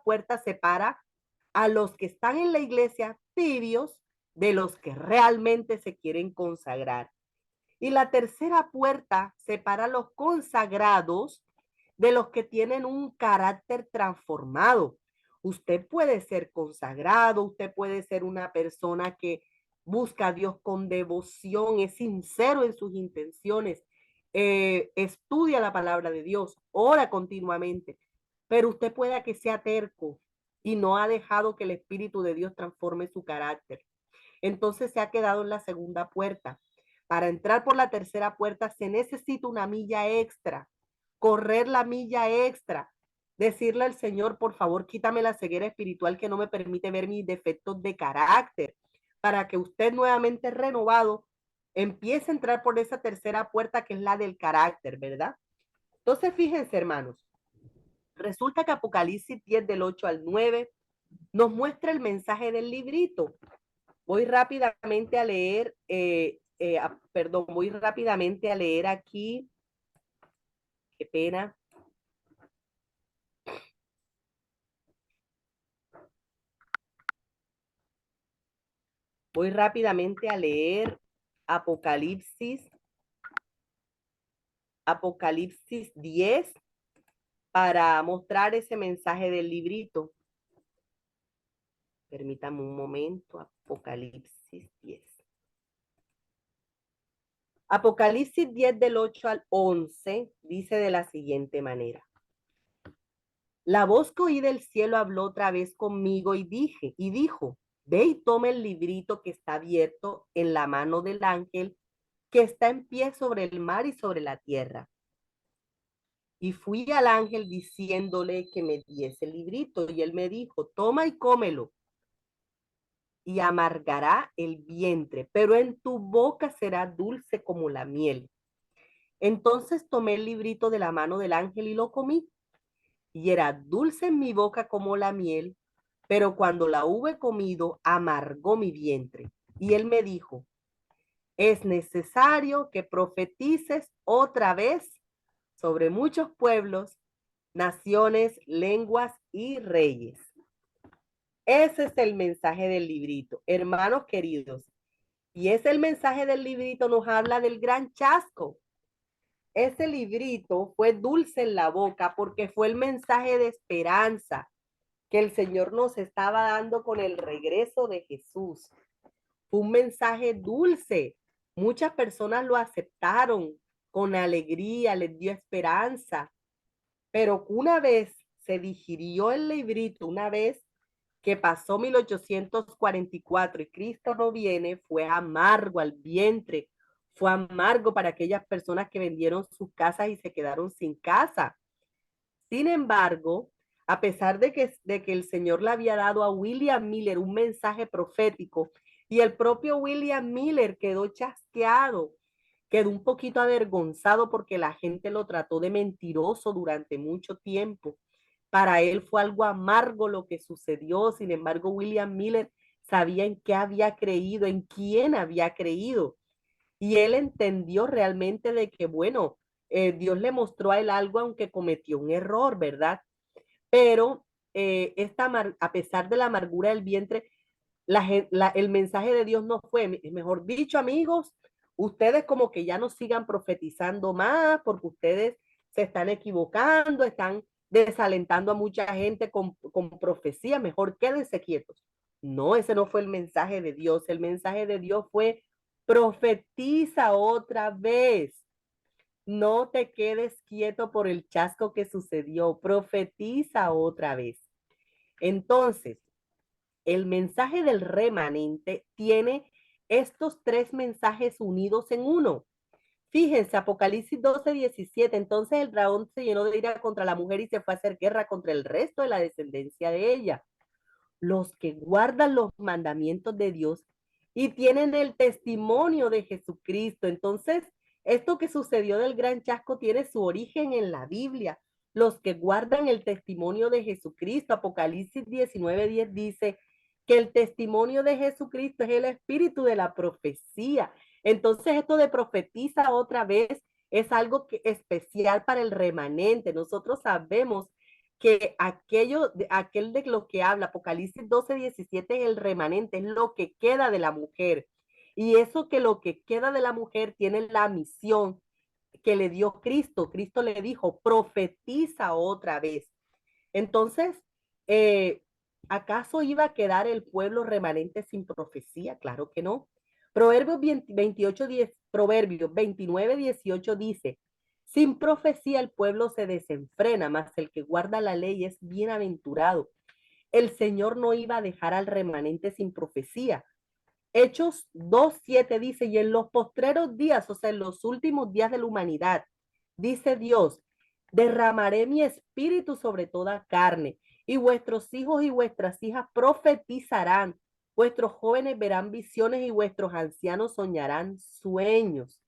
puerta separa a los que están en la iglesia tibios de los que realmente se quieren consagrar. Y la tercera puerta separa a los consagrados de los que tienen un carácter transformado. Usted puede ser consagrado, usted puede ser una persona que busca a Dios con devoción, es sincero en sus intenciones, estudia la palabra de Dios, ora continuamente, pero usted pueda que sea terco y no ha dejado que el Espíritu de Dios transforme su carácter. Entonces se ha quedado en la segunda puerta. Para entrar por la tercera puerta se necesita una milla extra, correr la milla extra, decirle al Señor, por favor, quítame la ceguera espiritual que no me permite ver mis defectos de carácter, para que usted nuevamente renovado empiece a entrar por esa tercera puerta que es la del carácter, ¿verdad? Entonces, fíjense, hermanos, resulta que Apocalipsis 10 del 8 al 9 nos muestra el mensaje del librito. Voy rápidamente a leer, voy rápidamente a leer aquí. Qué pena. Voy rápidamente a leer Apocalipsis 10 para mostrar ese mensaje del librito. Permítame un momento, Apocalipsis 10. Apocalipsis 10 del 8 al 11 dice de la siguiente manera. La voz que oí del cielo habló otra vez conmigo y dijo, ve y toma el librito que está abierto en la mano del ángel que está en pie sobre el mar y sobre la tierra. Y fui al ángel diciéndole que me diese el librito y él me dijo, toma y cómelo y amargará el vientre, pero en tu boca será dulce como la miel. Entonces tomé el librito de la mano del ángel y lo comí. Y era dulce en mi boca como la miel, pero cuando la hube comido, amargó mi vientre. Y él me dijo, es necesario que profetices otra vez sobre muchos pueblos, naciones, lenguas y reyes. Ese es el mensaje del librito, hermanos queridos. Y ese el mensaje del librito nos habla del gran chasco. ese librito fue dulce en la boca porque fue el mensaje de esperanza que el Señor nos estaba dando con el regreso de Jesús. Fue un mensaje dulce. Muchas personas lo aceptaron con alegría, les dio esperanza, pero una vez se digirió el librito, una vez que pasó 1844 y Cristo no viene, fue amargo al vientre, fue amargo para aquellas personas que vendieron sus casas y se quedaron sin casa. Sin embargo, a pesar de que el Señor le había dado a William Miller un mensaje profético y el propio William Miller quedó chasqueado, quedó un poquito avergonzado porque la gente lo trató de mentiroso durante mucho tiempo. Para él fue algo amargo lo que sucedió. Sin embargo, William Miller sabía en qué había creído, en quién había creído. Y él entendió realmente de que, bueno, Dios le mostró a él algo aunque cometió un error, ¿verdad? Pero a pesar de la amargura del vientre, el mensaje de Dios no fue, mejor dicho, amigos, ustedes como que ya no sigan profetizando más porque ustedes se están equivocando, están desalentando a mucha gente con profecía, mejor quédense quietos. No, ese no fue el mensaje de Dios. El mensaje de Dios fue, profetiza otra vez. No te quedes quieto por el chasco que sucedió, profetiza otra vez. Entonces, el mensaje del remanente tiene estos tres mensajes unidos en uno. Fíjense, Apocalipsis 12:17, entonces el dragón se llenó de ira contra la mujer y se fue a hacer guerra contra el resto de la descendencia de ella. Los que guardan los mandamientos de Dios y tienen el testimonio de Jesucristo. Entonces, esto que sucedió del gran chasco tiene su origen en la Biblia. Los que guardan el testimonio de Jesucristo. Apocalipsis 19:10 dice que el testimonio de Jesucristo es el espíritu de la profecía. Entonces, esto de profetiza otra vez es algo especial para el remanente. Nosotros sabemos que aquel de lo que habla Apocalipsis 12:17 es el remanente, es lo que queda de la mujer. Y eso que lo que queda de la mujer tiene la misión que le dio Cristo. Cristo le dijo, profetiza otra vez. Entonces, ¿acaso iba a quedar el pueblo remanente sin profecía? Claro que no. Proverbios 29:18 dice, sin profecía el pueblo se desenfrena, mas el que guarda la ley es bienaventurado. El Señor no iba a dejar al remanente sin profecía. Hechos 2:7 dice, y en los postreros días, o sea, en los últimos días de la humanidad, dice Dios, derramaré mi espíritu sobre toda carne, y vuestros hijos y vuestras hijas profetizarán, vuestros jóvenes verán visiones y vuestros ancianos soñarán sueños.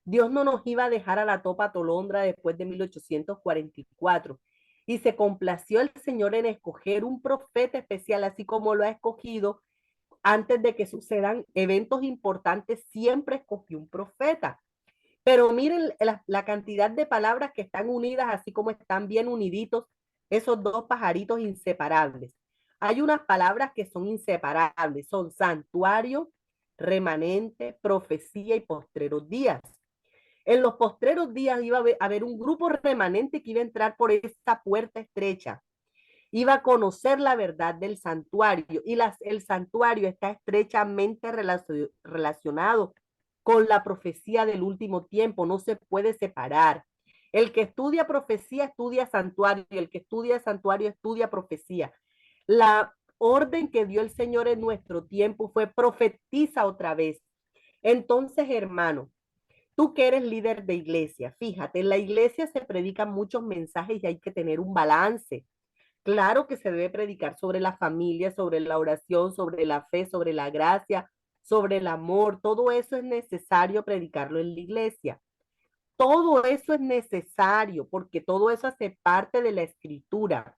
Dios no nos iba a dejar a la topa tolondra después de 1844 y se complació el Señor en escoger un profeta especial, así como lo ha escogido antes de que sucedan eventos importantes, siempre escogió un profeta. Pero miren la cantidad de palabras que están unidas, así como están bien uniditos esos dos pajaritos inseparables. Hay unas palabras que son inseparables, son santuario, remanente, profecía y postreros días. En los postreros días iba a haber un grupo remanente que iba a entrar por esa puerta estrecha. Iba a conocer la verdad del santuario y el santuario está estrechamente relacionado con la profecía del último tiempo, no se puede separar. El que estudia profecía estudia santuario y el que estudia santuario estudia profecía. La orden que dio el Señor en nuestro tiempo fue profetiza otra vez. Entonces, hermano, tú que eres líder de iglesia, fíjate, en la iglesia se predican muchos mensajes y hay que tener un balance. Claro que se debe predicar sobre la familia, sobre la oración, sobre la fe, sobre la gracia, sobre el amor. Todo eso es necesario predicarlo en la iglesia. Todo eso es necesario porque todo eso hace parte de la escritura.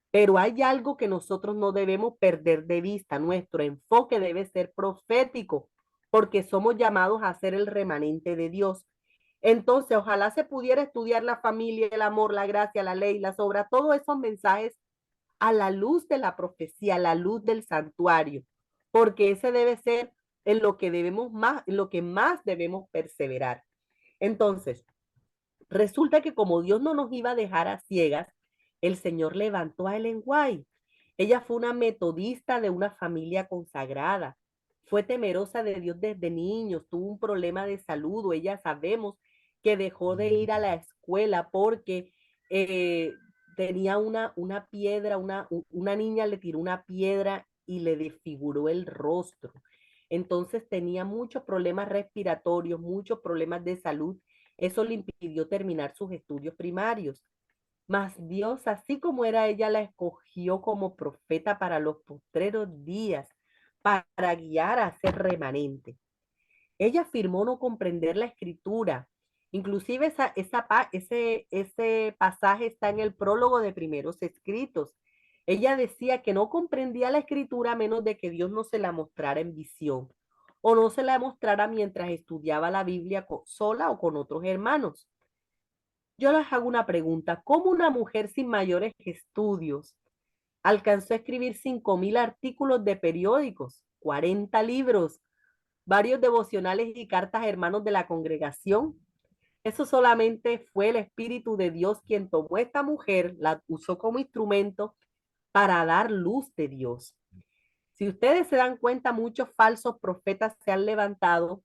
Pero hay algo que nosotros no debemos perder de vista. Nuestro enfoque debe ser profético porque somos llamados a ser el remanente de Dios. Entonces, ojalá se pudiera estudiar la familia, el amor, la gracia, la ley, las obras, todos esos mensajes a la luz de la profecía, a la luz del santuario, porque ese debe ser en lo que debemos más, en lo que más debemos perseverar. Entonces, Resulta que como Dios no nos iba a dejar a ciegas, el Señor levantó a Ellen White. Ella fue una metodista de una familia consagrada. Fue temerosa de Dios desde niños, tuvo un problema de salud. Ella sabemos que dejó de ir a la escuela porque tenía una piedra, una niña le tiró una piedra y le desfiguró el rostro. Entonces tenía muchos problemas respiratorios, muchos problemas de salud. Eso le impidió terminar sus estudios primarios. Mas Dios, así como era ella, la escogió como profeta para los postreros días, para guiar a ser remanente. Ella afirmó no comprender la escritura. Inclusive ese pasaje está en el prólogo de Primeros Escritos. Ella decía que no comprendía la escritura a menos de que Dios no se la mostrara en visión o no se la mostrara mientras estudiaba la Biblia sola o con otros hermanos. Yo les hago una pregunta. ¿Cómo una mujer sin mayores estudios alcanzó a escribir 5.000 artículos de periódicos, 40 libros, varios devocionales y cartas a hermanos de la congregación? Eso solamente fue el Espíritu de Dios quien tomó a esta mujer, la usó como instrumento para dar luz de Dios. Si ustedes se dan cuenta, muchos falsos profetas se han levantado,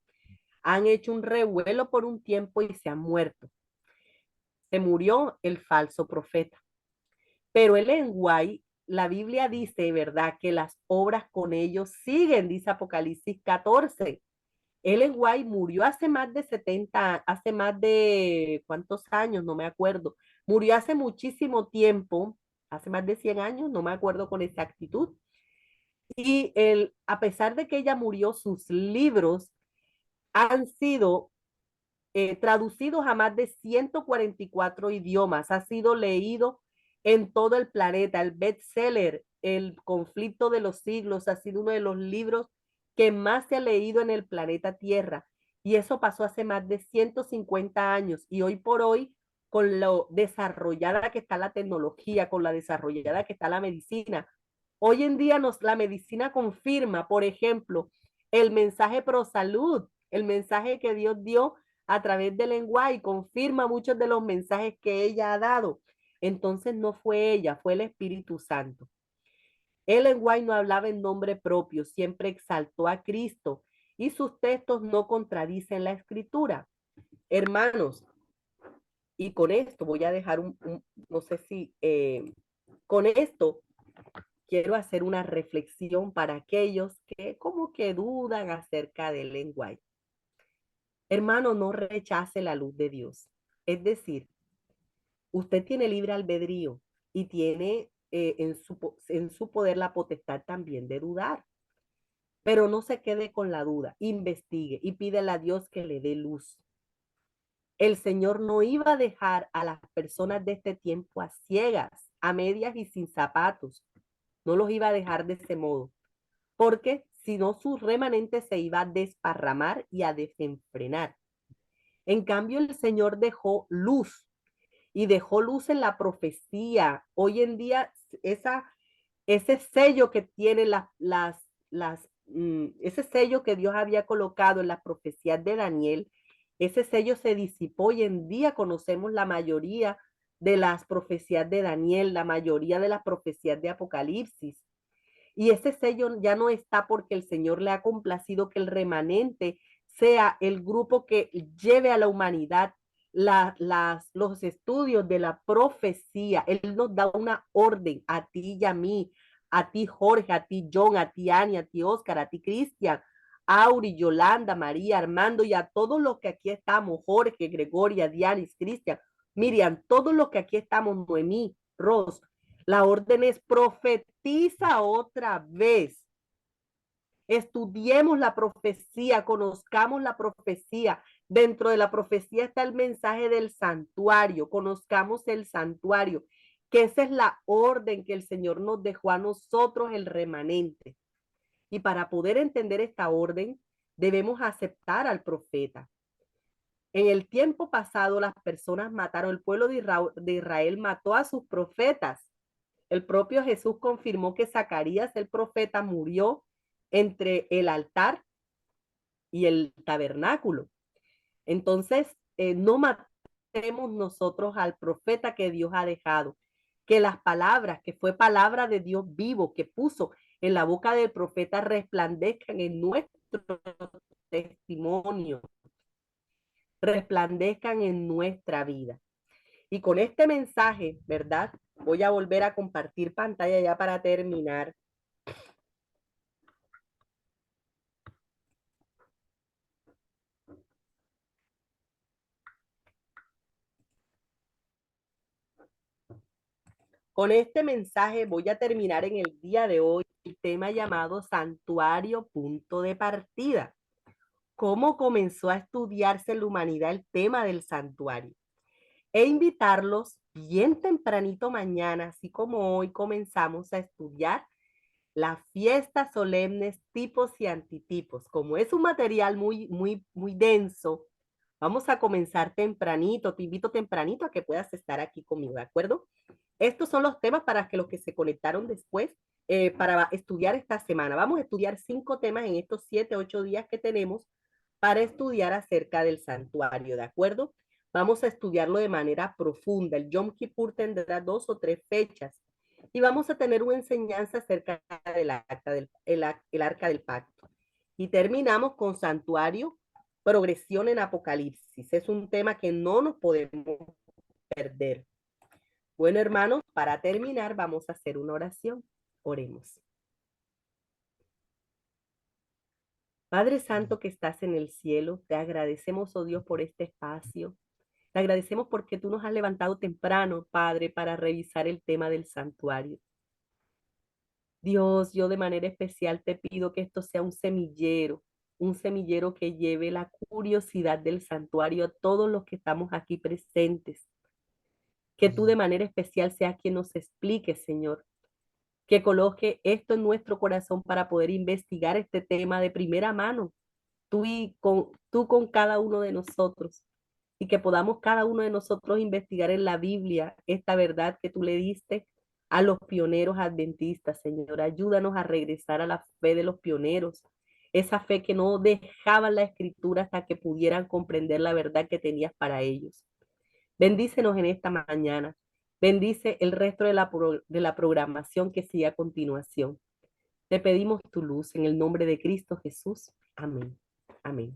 han hecho un revuelo por un tiempo y se han muerto. Se murió el falso profeta. Pero Ellen White, la Biblia dice, ¿verdad?, que las obras con ellos siguen, dice Apocalipsis 14. Ellen White murió hace más de 70, hace más de, ¿cuántos años? No me acuerdo. Murió hace muchísimo tiempo, hace más de 100 años, no me acuerdo con exactitud. Y a pesar de que ella murió, sus libros han sido traducidos a más de 144 idiomas, ha sido leído en todo el planeta. El bestseller, El conflicto de los siglos, ha sido uno de los libros que más se ha leído en el planeta Tierra. Y eso pasó hace más de 150 años. Y hoy por hoy, con lo desarrollada que está la tecnología, con la desarrollada que está la medicina, hoy en día la medicina confirma, por ejemplo, el mensaje pro salud, el mensaje que Dios dio a través del lenguaje, y confirma muchos de los mensajes que ella ha dado. Entonces no fue ella, fue el Espíritu Santo. Ellen White no hablaba en nombre propio, siempre exaltó a Cristo y sus textos no contradicen la escritura. Hermanos, y con esto voy a dejar no sé si, con esto quiero hacer una reflexión para aquellos que como que dudan acerca del Ellen White. Hermano, no rechace la luz de Dios. Es decir, usted tiene libre albedrío y tiene en su poder la potestad también de dudar. Pero no se quede con la duda, investigue y pídele a Dios que le dé luz. El Señor no iba a dejar a las personas de este tiempo a ciegas, a medias y sin zapatos. No los iba a dejar de ese modo, porque si no su remanente se iba a desparramar y a desenfrenar. En cambio, el Señor dejó luz y dejó luz en la profecía. Hoy en día, ese sello que tiene ese sello que Dios había colocado en las profecías de Daniel, ese sello se disipó. Hoy en día conocemos la mayoría de las profecías de Daniel, la mayoría de las profecías de Apocalipsis. Y ese sello ya no está porque el Señor le ha complacido que el remanente sea el grupo que lleve a la humanidad los estudios de la profecía. Él nos da una orden a ti y a mí, a ti Jorge, a ti John, a ti Ani, a ti Oscar, a ti Cristian, Auri, Yolanda, María, Armando y a todos los que aquí estamos, Jorge, Gregoria, Dianis, Cristian, Miriam, todos los que aquí estamos, Noemí, Ros. La orden es profetiza otra vez. Estudiemos la profecía, conozcamos la profecía. Dentro de la profecía está el mensaje del santuario. Conozcamos el santuario, que esa es la orden que el Señor nos dejó a nosotros, el remanente. Y para poder entender esta orden, debemos aceptar al profeta. En el tiempo pasado, las personas mataron, el pueblo de Israel mató a sus profetas. El propio Jesús confirmó que Zacarías, el profeta, murió entre el altar y el tabernáculo. Entonces, no matemos reconocemos nosotros al profeta que Dios ha dejado, que las palabras, que fue palabra de Dios vivo, que puso en la boca del profeta, resplandezcan en nuestro testimonio, resplandezcan en nuestra vida. Y con este mensaje, ¿verdad? Voy a volver a compartir pantalla ya para terminar. Con este mensaje voy a terminar en el día de hoy el tema llamado Santuario, punto de partida. ¿Cómo comenzó a estudiarse en la humanidad el tema del santuario? E invitarlos bien tempranito mañana, así como hoy comenzamos a estudiar las fiestas solemnes, tipos y antitipos. Como es un material muy denso, vamos a comenzar tempranito. Te invito tempranito a que puedas estar aquí conmigo, ¿de acuerdo? Estos son los temas para que los que se conectaron después para estudiar esta semana. Vamos a estudiar 5 temas en estos 7, 8 días que tenemos para estudiar acerca del santuario, ¿de acuerdo? Vamos a estudiarlo de manera profunda. El Yom Kippur tendrá 2 o 3 fechas y vamos a tener una enseñanza acerca del el arca del pacto. Y terminamos con santuario, progresión en Apocalipsis. Es un tema que no nos podemos perder. Bueno, hermanos, para terminar vamos a hacer una oración. Oremos. Padre Santo que estás en el cielo, te agradecemos, oh Dios, por este espacio. Te agradecemos porque tú nos has levantado temprano, Padre, para revisar el tema del santuario. Dios, yo de manera especial te pido que esto sea un semillero que lleve la curiosidad del santuario a todos los que estamos aquí presentes. Que tú de manera especial seas quien nos explique, Señor, que coloque esto en nuestro corazón para poder investigar este tema de primera mano, tú con cada uno de nosotros, y que podamos cada uno de nosotros investigar en la Biblia esta verdad que tú le diste a los pioneros adventistas, Señor. Ayúdanos a regresar a la fe de los pioneros, esa fe que no dejaban la escritura hasta que pudieran comprender la verdad que tenías para ellos. Bendícenos en esta mañana. Bendice el resto de la programación que sigue a continuación. Te pedimos tu luz en el nombre de Cristo Jesús. Amén. Amén.